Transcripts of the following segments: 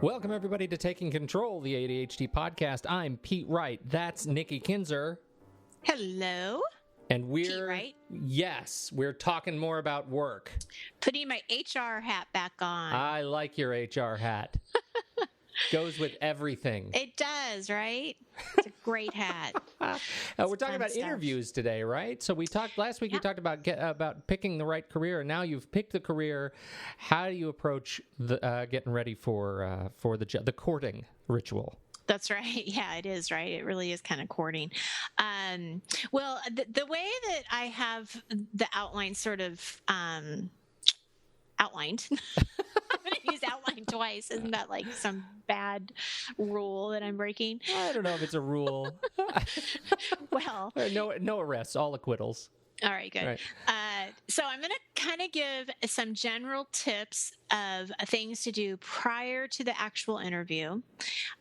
Welcome, everybody, to Taking Control, the ADHD podcast. I'm Pete Wright. That's Nikki Kinzer. Hello. And we're, Pete Wright. Yes, we're talking more about work. Putting my HR hat back on. I like your HR hat. Goes with everything. It does, right? It's a great hat. We're talking about interviews today, right? So we talked last week. We talked about picking the right career, and now you've picked the career. How do you approach the getting ready for the courting ritual? That's right. Yeah, it is, right? It really is kind of courting. Well, the way that I have the outline sort of outlined. I'm going to use outline twice. Isn't that like some bad rule that I'm breaking? I don't know if it's a rule. Well, no arrests, all acquittals. All right, good. Right. So I'm going to kind of give some general tips of things to do prior to the actual interview.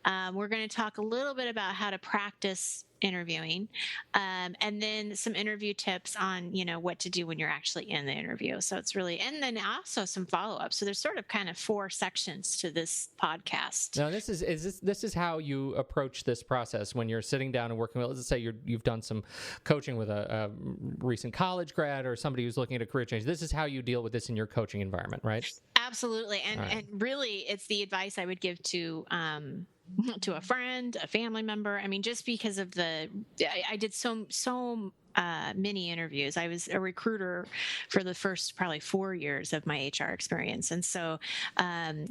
We're going to talk a little bit about how to practice interviewing, and then some interview tips on, what to do when you're actually in the interview. So it's really, and then also some follow-up. So there's sort of kind of 4 sections to this podcast. Now, this is how you approach this process when you're sitting down and working with, let's say you've done some coaching with a recent college grad or somebody who's looking at a career change. This is how you deal with this in your coaching environment, right? Absolutely. And really, it's the advice I would give to a friend, a family member. I mean, just because of I did so many interviews. I was a recruiter for the first probably 4 years of my HR experience. And so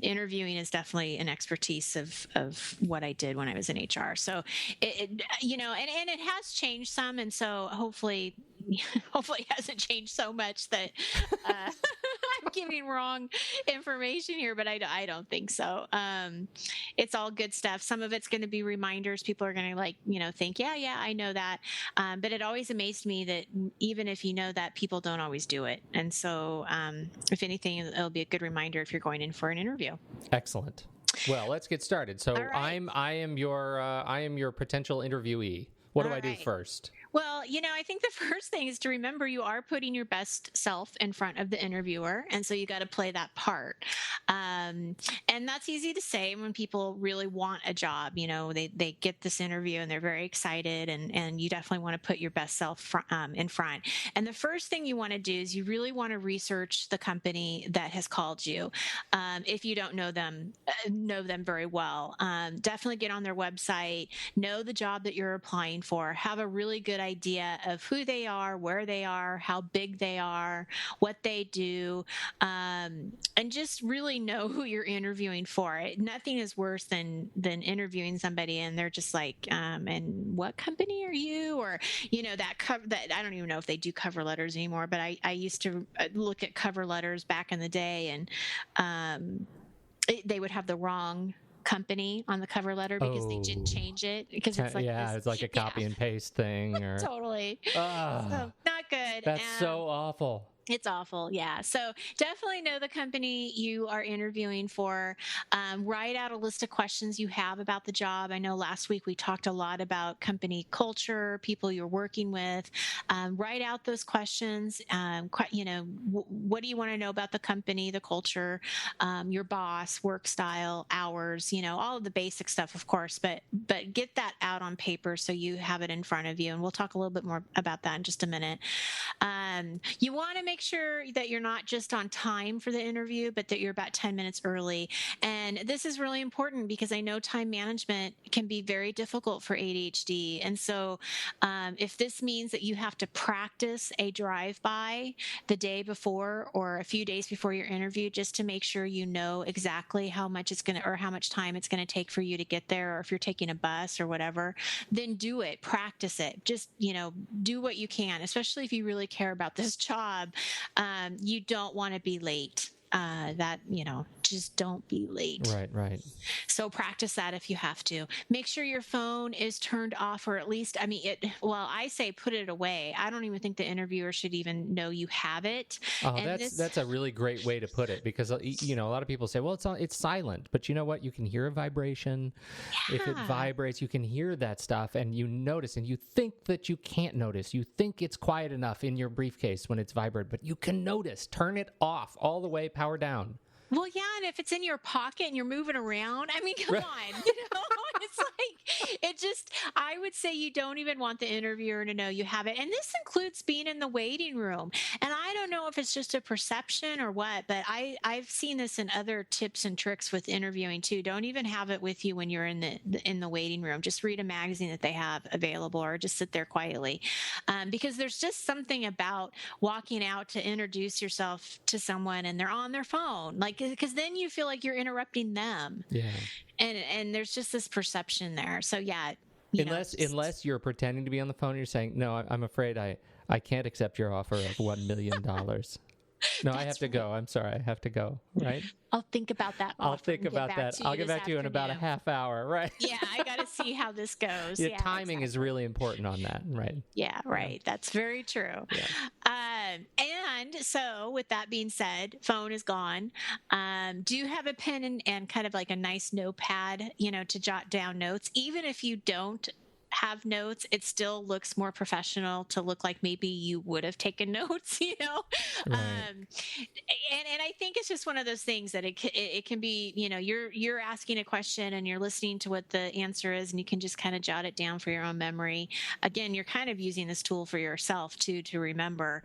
interviewing is definitely an expertise of what I did when I was in HR. So, and it has changed some. And so hopefully it hasn't changed so much that I'm giving wrong information here, but I don't think so. It's all good stuff. Some of it's going to be reminders. People are going to think, yeah, I know that. But it always amazed me that even if you know that, people don't always do it. And so if anything, it'll be a good reminder if you're going in for an interview. Excellent. Well, let's get started. So right. I am your potential interviewee. What do I do first? Well, I think the first thing is to remember you are putting your best self in front of the interviewer. And so you got to play that part. And that's easy to say when people really want a job. They get this interview and they're very excited, and you definitely want to put your best self in front. And the first thing you want to do is you really want to research the company that has called you. If you don't know them very well, definitely get on their website, know the job that you're applying for, have a really good idea of who they are, where they are, how big they are, what they do, and just really know who you're interviewing for. Nothing is worse than interviewing somebody and they're just like, and what company are you? Or, that I don't even know if they do cover letters anymore, but I used to look at cover letters back in the day, and they would have the wrong company on the cover letter because they didn't change it, because it's like it's like a copy and paste thing, or totally. So, not good. That's so awful. It's awful. Yeah. So definitely know the company you are interviewing for. Write out a list of questions you have about the job. I know last week we talked a lot about company culture, people you're working with. Write out those questions. What do you want to know about the company, the culture, your boss, work style, hours, all of the basic stuff, of course, but get that out on paper so you have it in front of you. And we'll talk a little bit more about that in just a minute. You want to make sure that you're not just on time for the interview, but that you're about 10 minutes early. And this is really important because I know time management can be very difficult for ADHD. And so if this means that you have to practice a drive-by the day before or a few days before your interview, just to make sure you know exactly how much it's going to, or how much time it's going to take for you to get there, or if you're taking a bus or whatever, then do it, practice it. Just, do what you can, especially if you really care about this job. You don't want to be late. Just don't be late. Right. So practice that if you have to. Make sure your phone is turned off, or at least, I say put it away. I don't even think the interviewer should even know you have it. Oh, that's a really great way to put it, because, a lot of people say, well, it's silent, but you know what? You can hear a vibration. Yeah. If it vibrates, you can hear that stuff, and you notice, and you think that you can't notice. You think it's quiet enough in your briefcase when it's vibrating, but you can notice. Turn it off all the way, power down. Well, yeah, and if it's in your pocket and you're moving around, I mean, come Right. on, it's like it just. I would say you don't even want the interviewer to know you have it, and this includes being in the waiting room. And I don't know if it's just a perception or what, but I've seen this in other tips and tricks with interviewing too. Don't even have it with you when you're in the waiting room. Just read a magazine that they have available, or just sit there quietly, because there's just something about walking out to introduce yourself to someone and they're on their phone, like, because then you feel like you're interrupting them. Yeah. And there's just this perception there. So yeah, unless you're pretending to be on the phone, and you're saying, no, I'm afraid I can't accept your offer of $1 million. No, I have to go. I'm sorry, I have to go. Right? I'll think about that. I'll think about that. I'll get back to you in about a half hour. Right? Yeah, I got to see how this goes. Yeah, timing is really important on that. Right? Yeah, right. Yeah. That's very true. Yeah. And so, with that being said, phone is gone. Do you have a pen and kind of like a nice notepad, to jot down notes, even if you don't have notes? It still looks more professional to look like maybe you would have taken notes, Right. And I think it's just one of those things that it can be, you're asking a question and you're listening to what the answer is, and you can just kind of jot it down for your own memory. Again, you're kind of using this tool for yourself too, to remember.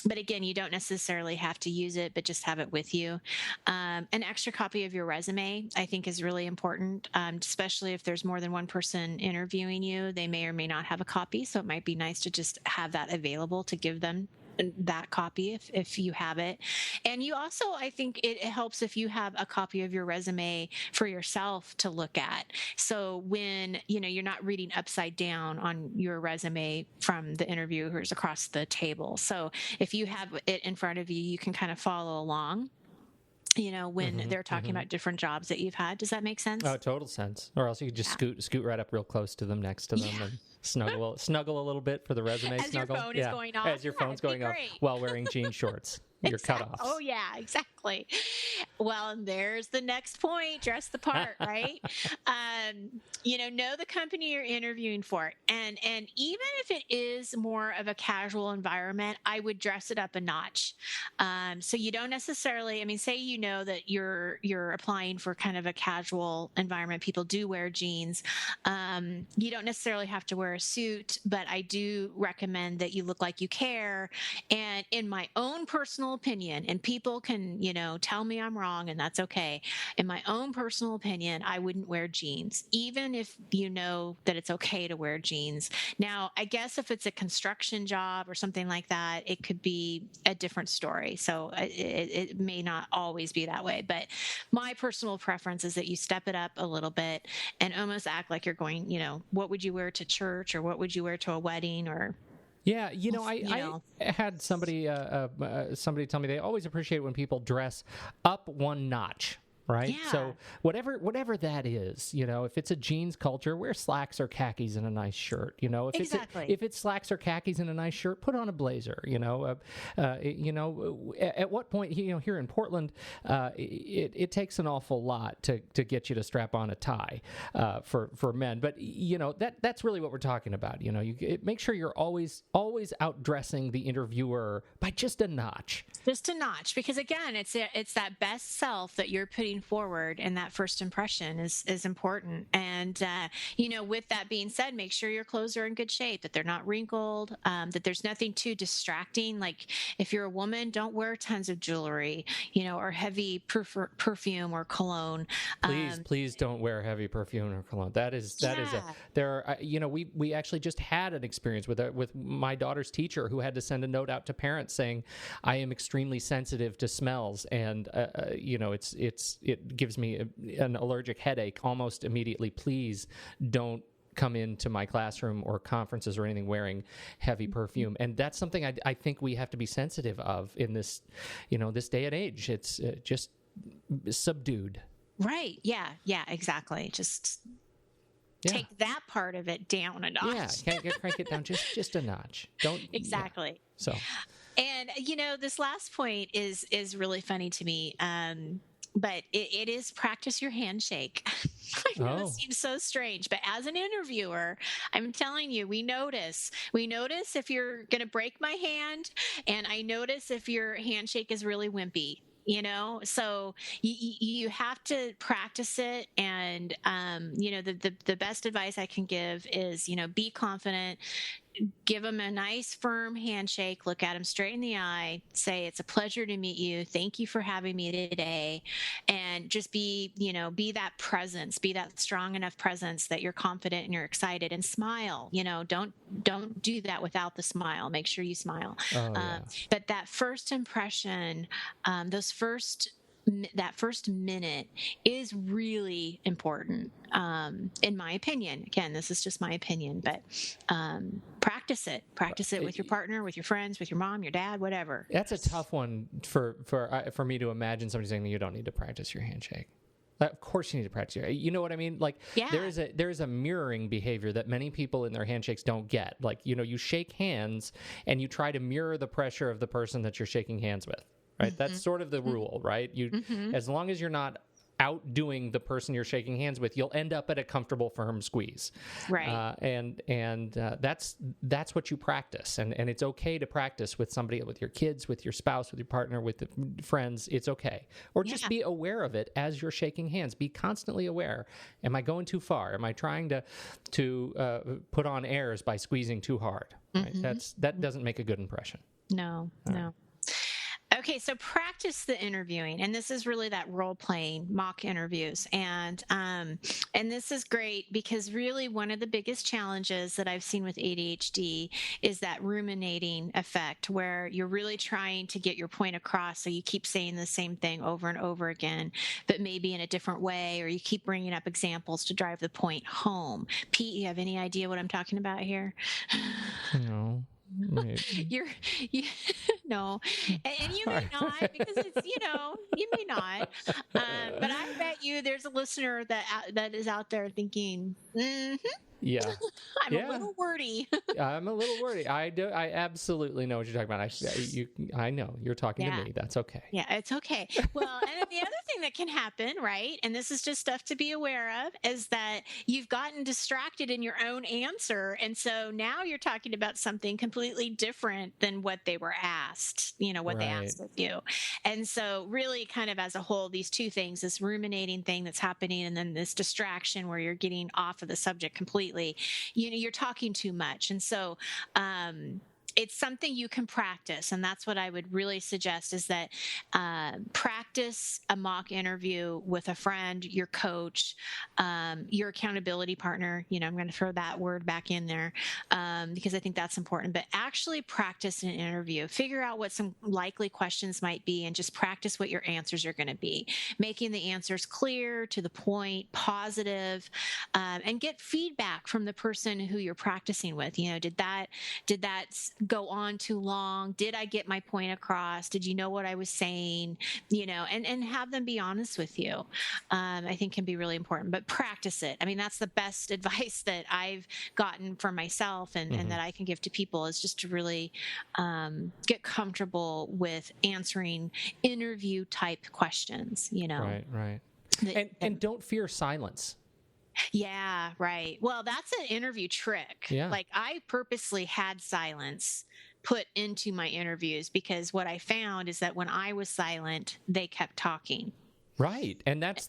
But again, you don't necessarily have to use it, but just have it with you. An extra copy of your resume, I think, is really important, especially if there's more than one person interviewing you. They may or may not have a copy, so it might be nice to just have that available to give them that copy if you have it. And you also, I think it helps if you have a copy of your resume for yourself to look at. So when, you're not reading upside down on your resume from the interviewers across the table. So if you have it in front of you, you can kind of follow along, when they're talking about different jobs that you've had. Does that make sense? Oh, total sense. Or else you could just scoot right up real close to them, next to them, and snuggle a little bit for the resume as snuggle. Your phone is going off. As your phone's going off while wearing jean shorts. Your cutoffs. Oh, yeah, exactly. Well, and there's the next point, dress the part, right? Know the company you're interviewing for. And even if it is more of a casual environment, I would dress it up a notch. So you don't necessarily, say that you're applying for kind of a casual environment. People do wear jeans. You don't necessarily have to wear a suit, but I do recommend that you look like you care. And in my own personal opinion, and people can, tell me I'm wrong, and that's okay. In my own personal opinion, I wouldn't wear jeans, even if you know that it's okay to wear jeans. Now, I guess if it's a construction job or something like that, it could be a different story. So it may not always be that way. But my personal preference is that you step it up a little bit and almost act like you're going, what would you wear to church, or what would you wear to a wedding, or... Yeah, I had somebody tell me they always appreciate when people dress up one notch. Right. Yeah. So whatever that is, if it's a jeans culture, wear slacks or khakis and a nice shirt. Exactly. If it's slacks or khakis and a nice shirt, put on a blazer. At what point, here in Portland, it takes an awful lot to get you to strap on a tie for men. But that's really what we're talking about. Make sure you're always outdressing the interviewer by just a notch. Just a notch, because again, it's that best self that you're putting forward, and that first impression is important. And with that being said, make sure your clothes are in good shape, that they're not wrinkled, that there's nothing too distracting. Like if you're a woman, don't wear tons of jewelry, or heavy perfume or cologne. Please don't wear heavy perfume or cologne. We actually just had an experience with my daughter's teacher, who had to send a note out to parents saying, I am extremely sensitive to smells, and it gives me an allergic headache almost immediately. Please don't come into my classroom or conferences or anything wearing heavy perfume. And that's something I think we have to be sensitive of in this, this day and age. It's just subdued. Right. Yeah, exactly. Just take that part of it down a notch. Yeah, crank it down just a notch. Don't exactly. Yeah. So, and this last point is really funny to me. But it is practice your handshake. I know this seems so strange, but as an interviewer, I'm telling you, we notice if you're going to break my hand, and I notice if your handshake is really wimpy. So you have to practice it. And the best advice I can give is, be confident, give them a nice firm handshake, look at them straight in the eye, say, it's a pleasure to meet you, thank you for having me today, and just be that presence, be that strong enough presence that you're confident and you're excited, and smile. Don't do that without the smile. Make sure you smile. But that first impression, that first minute is really important, in my opinion. Again, this is just my opinion, but practice it with your partner, with your friends, with your mom, your dad, whatever. That's a tough one for me to imagine somebody saying you don't need to practice your handshake. Of course you need to practice your, you know what I mean? Like, there is a mirroring behavior that many people in their handshakes don't get. Like, you shake hands and you try to mirror the pressure of the person that you're shaking hands with. Right. That's sort of the rule, right? As long as you're not outdoing the person you're shaking hands with, you'll end up at a comfortable, firm squeeze. Right. That's what you practice. And it's okay to practice with somebody, with your kids, with your spouse, with your partner, with the friends. It's okay. Or just be aware of it as you're shaking hands. Be constantly aware. Am I going too far? Am I trying to put on airs by squeezing too hard? Right? That doesn't make a good impression. No. Okay, so practice the interviewing, and this is really that role-playing mock interviews, and this is great because really one of the biggest challenges that I've seen with ADHD is that ruminating effect, where you're really trying to get your point across, so you keep saying the same thing over and over again, but maybe in a different way, or you keep bringing up examples to drive the point home. Pete, you have any idea what I'm talking about here? No. No, and you may not, because it's, you may not, but I bet you there's a listener that is out there thinking, yeah, I'm a little wordy. I'm a little wordy. I absolutely know what you're talking about. I know you're talking to me. That's okay. Yeah, it's okay. Well, and the other thing that can happen, right, and this is just stuff to be aware of, is that you've gotten distracted in your own answer, and so now you're talking about something completely different than what they were asked, what they asked of you. And so really kind of as a whole, these two things, this ruminating thing that's happening, and then this distraction where you're getting off of the subject completely, you're talking too much. And so it's something you can practice, and that's what I would really suggest, is that practice a mock interview with a friend, your coach, your accountability partner. I'm going to throw that word back in there because I think that's important. But actually practice an interview. Figure out what some likely questions might be, and just practice what your answers are going to be. Making the answers clear, to the point, positive, and get feedback from the person who you're practicing with. Did that go on too long? Did I get my point across? Did you know what I was saying? And have them be honest with you. I think can be really important, but practice it. I mean, that's the best advice that I've gotten for myself and that I can give to people, is just to really get comfortable with answering interview type questions, Right. And don't fear silence. Yeah, right. Well, that's an interview trick. Yeah. Like, I purposely had silence put into my interviews, because what I found is that when I was silent, they kept talking. Right. And that's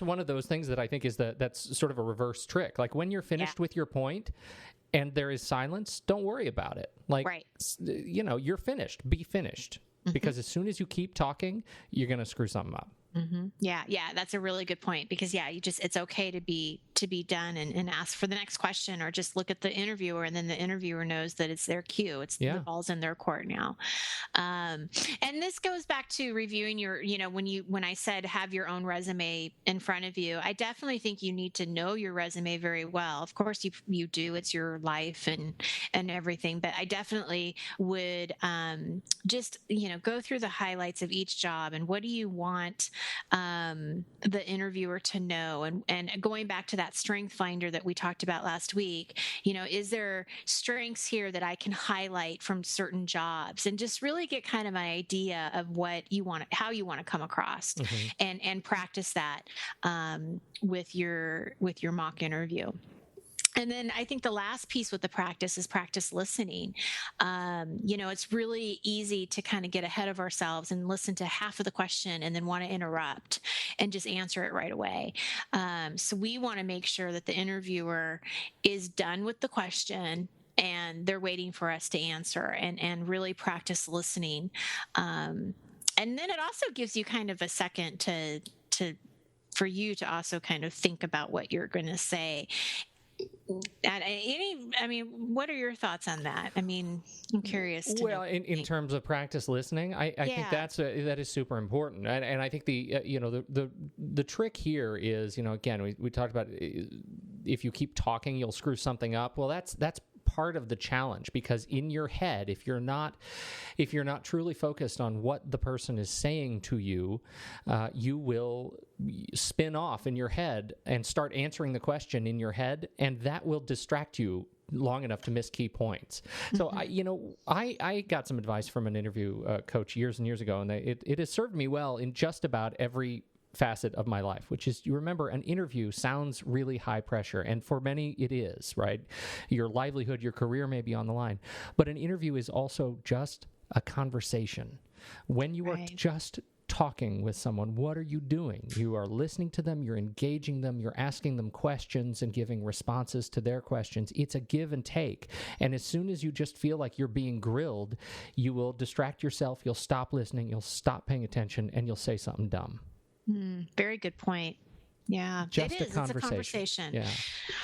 one of those things that I think that's sort of a reverse trick. Like, when you're finished with your point and there is silence, don't worry about it. Like, you're finished. Be finished. Because as soon as you keep talking, you're going to screw something up. Yeah, that's a really good point, because it's okay to be done and ask for the next question, or just look at the interviewer, and then the interviewer knows that it's their cue. The ball's in their court now. And this goes back to reviewing your, when I said have your own resume in front of you, I definitely think you need to know your resume very well. Of course you do, it's your life and everything, but I definitely would just, go through the highlights of each job, and what do you want the interviewer to know, and going back to that strength finder that we talked about last week, is there strengths here that I can highlight from certain jobs, and just really get kind of an idea of what you want, how you want to come across, and practice that with your mock interview. And then I think the last piece with the practice is practice listening. It's really easy to kind of get ahead of ourselves and listen to half of the question and then want to interrupt and just answer it right away. So we want to make sure that the interviewer is done with the question and they're waiting for us to answer, and really practice listening. And then it also gives you kind of a second for you to also kind of think about what you're going to say. What are your thoughts on that? I mean, I'm curious to know. In terms of practice listening, I think that is super important. And I think the trick here is, again, we talked about, if you keep talking, you'll screw something up. Well, that's part of the challenge, because in your head, if you're not truly focused on what the person is saying to you, you will spin off in your head and start answering the question in your head, and that will distract you long enough to miss key points. So I got some advice from an interview coach years and years ago, and it has served me well in just about every facet of my life, which is, you remember, an interview sounds really high pressure, and for many it is, right? Your livelihood, your career may be on the line, but an interview is also just a conversation. When you are just talking with someone, what are you doing? You are listening to them, you're engaging them, you're asking them questions and giving responses to their questions. It's a give and take. And as soon as you just feel like you're being grilled, you will distract yourself, you'll stop listening, you'll stop paying attention, and you'll say something dumb. Very good point. Yeah, just it is. It's a conversation. Yeah.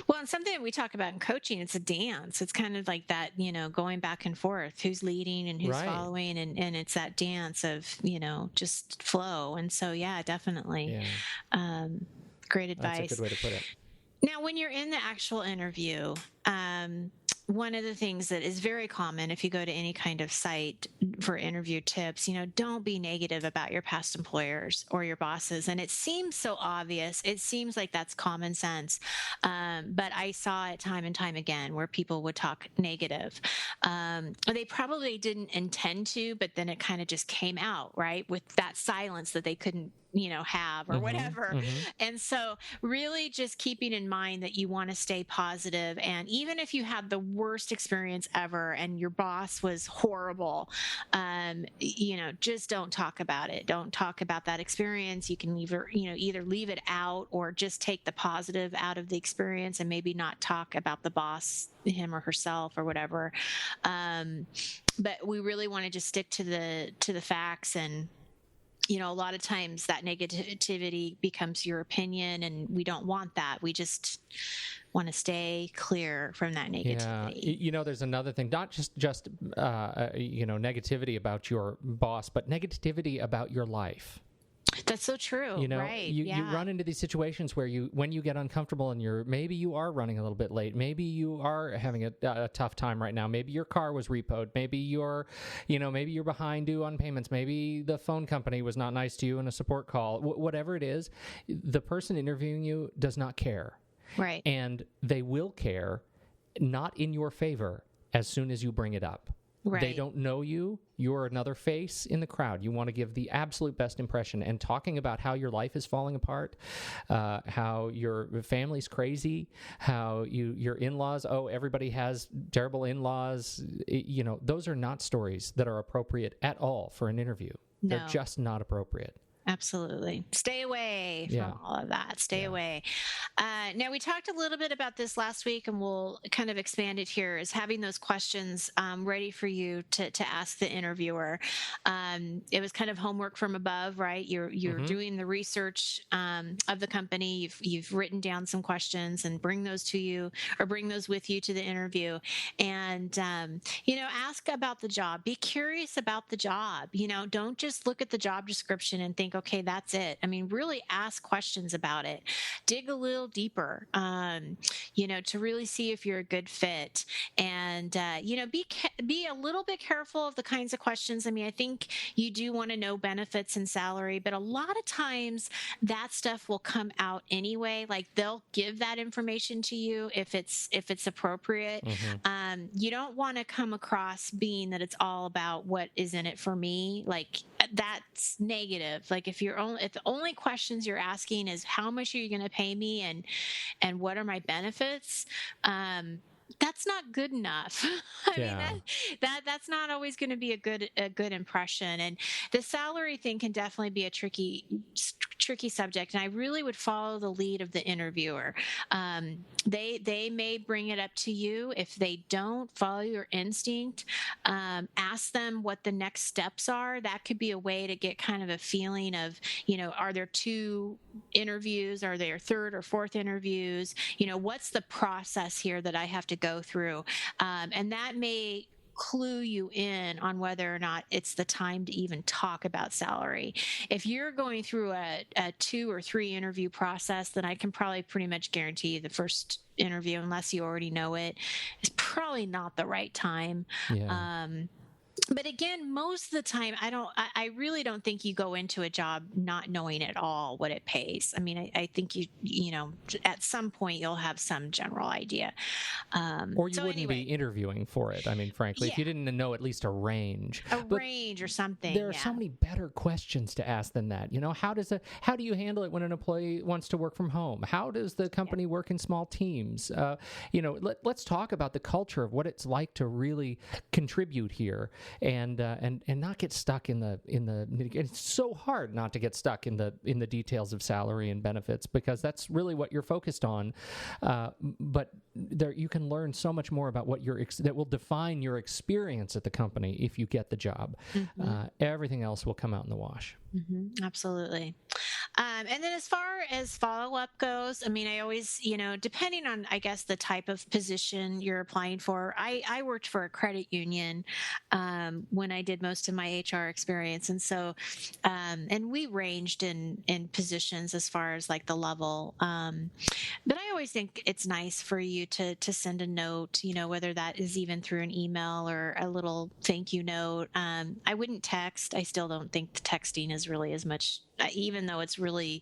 Well, and something that we talk about in coaching, it's a dance. It's kind of like that, going back and forth, who's leading and who's following. And it's that dance of, just flow. And so, yeah, definitely. Yeah. Great advice. That's a good way to put it. Now, when you're in the actual interview, one of the things that is very common if you go to any kind of site for interview tips, don't be negative about your past employers or your bosses. And it seems so obvious. It seems like that's common sense. But I saw it time and time again where people would talk negative. They probably didn't intend to, but then it kind of just came out, right? With that silence that they couldn't have or whatever. And so really just keeping in mind that you want to stay positive. And even if you had the worst experience ever and your boss was horrible, just don't talk about it. Don't talk about that experience. You can either leave it out or just take the positive out of the experience and maybe not talk about the boss, him or herself or whatever. But we really want to just stick to the facts. And a lot of times that negativity becomes your opinion, and we don't want that. We just want to stay clear from that negativity. Yeah. There's another thing, not just negativity about your boss, but negativity about your life. That's so true. Right. You run into these situations where when you get uncomfortable and maybe you are running a little bit late, maybe you are having a tough time right now, maybe your car was repoed, maybe you're behind due on payments, maybe the phone company was not nice to you in a support call, whatever it is, the person interviewing you does not care. Right. And they will care not in your favor as soon as you bring it up. Right. They don't know you. You're another face in the crowd. You want to give the absolute best impression. And talking about how your life is falling apart, how your family's crazy, how your in-laws, everybody has terrible in-laws. Those are not stories that are appropriate at all for an interview. No. They're just not appropriate. Absolutely. Stay away from all of that. Stay away. Now, we talked a little bit about this last week, and we'll kind of expand it here, is having those questions ready for you to ask the interviewer. It was kind of homework from above, right? You're doing the research of the company. You've written down some questions and bring those with you to the interview. And, ask about the job. Be curious about the job. Don't just look at the job description and think, okay, that's it. I mean, really ask questions about it. Dig a little deeper, to really see if you're a good fit. And, be a little bit careful of the kinds of questions. I mean, I think you do want to know benefits and salary, but a lot of times that stuff will come out anyway. Like, they'll give that information to you if it's appropriate. You don't want to come across being that it's all about what is in it for me. Like, that's negative. Like if the only questions you're asking is how much are you going to pay me and what are my benefits, that's not good enough. I mean, that's not always going to be a good impression. And the salary thing can definitely be a tricky subject. And I really would follow the lead of the interviewer. They may bring it up to you. If they don't, follow your instinct. Ask them what the next steps are. That could be a way to get kind of a feeling of, are there 2 interviews? Are there 3rd or 4th interviews? What's the process here that I have to go through? And that may clue you in on whether or not it's the time to even talk about salary. If you're going through a 2 or 3 interview process, then I can probably pretty much guarantee the first interview, unless you already know it, is probably not the right time. Yeah. But again, most of the time, I really don't think you go into a job not knowing at all what it pays. I mean, I think at some point you'll have some general idea. Or you wouldn't be interviewing for it. I mean, frankly, if you didn't know at least a range. Range or something. There are so many better questions to ask than that. How do you handle it when an employee wants to work from home? How does the company work in small teams? Let's talk about the culture of what it's like to really contribute here. And not get stuck in the it's so hard not to get stuck in the details of salary and benefits, because that's really what you're focused on. But there you can learn so much more about what that will define your experience at the company if you get the job. Mm-hmm. Everything else will come out in the wash. Mm-hmm. Absolutely. And then as far as follow-up goes, I mean, I always, depending on, I guess, the type of position you're applying for, I worked for a credit union when I did most of my HR experience. And so, and we ranged in positions as far as like the level. But I always think it's nice for you to send a note, whether that is even through an email or a little thank you note. I wouldn't text. I still don't think the texting is really as much, even though it's really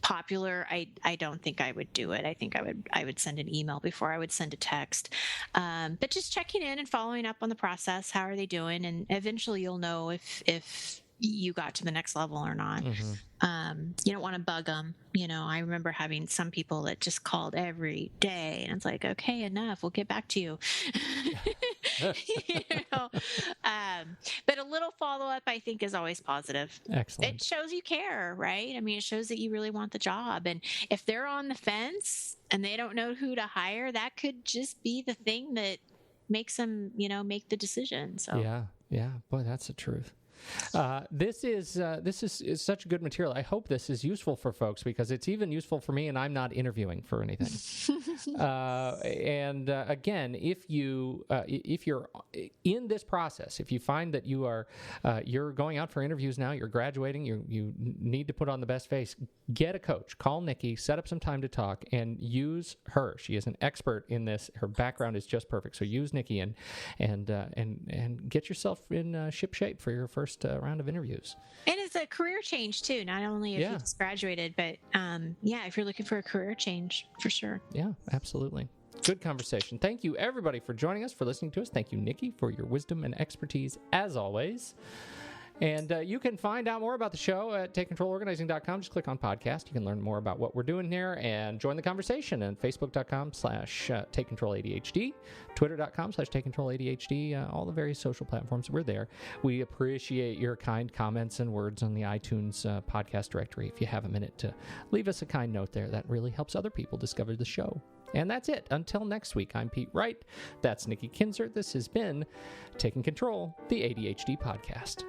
popular. I don't think I would do it. I think I would send an email before I would send a text. But just checking in and following up on the process. How are they doing? And eventually you'll know if you got to the next level or not. Mm-hmm. You don't want to bug them. I remember having some people that just called every day, and it's like, okay, enough. We'll get back to you. But a little follow-up, I think, is always positive. Excellent. It shows you care, right? I mean, it shows that you really want the job. And if they're on the fence and they don't know who to hire, that could just be the thing that makes them, make the decision. So yeah. Boy, that's the truth. This is such good material. I hope this is useful for folks, because it's even useful for me, and I'm not interviewing for anything. Again, if you're in this process, if you find that you're going out for interviews now, you're graduating, you need to put on the best face, get a coach, call Nikki, set up some time to talk, and use her. She is an expert in this. Her background is just perfect. So use Nikki and get yourself in ship shape for your first round of interviews. And it's a career change too, not only if you just graduated, but if you're looking for a career change, for sure. Yeah, absolutely. Good conversation. Thank you, everybody, for joining us, for listening to us. Thank you, Nikki, for your wisdom and expertise, as always. And you can find out more about the show at TakeControlOrganizing.com. Just click on podcast. You can learn more about what we're doing here and join the conversation at Facebook.com/TakeControlADHD, Twitter.com/TakeControlADHD, all the various social platforms. We're there. We appreciate your kind comments and words on the iTunes podcast directory. If you have a minute to leave us a kind note there, that really helps other people discover the show. And that's it. Until next week, I'm Pete Wright. That's Nikki Kinzer. This has been Taking Control, the ADHD podcast.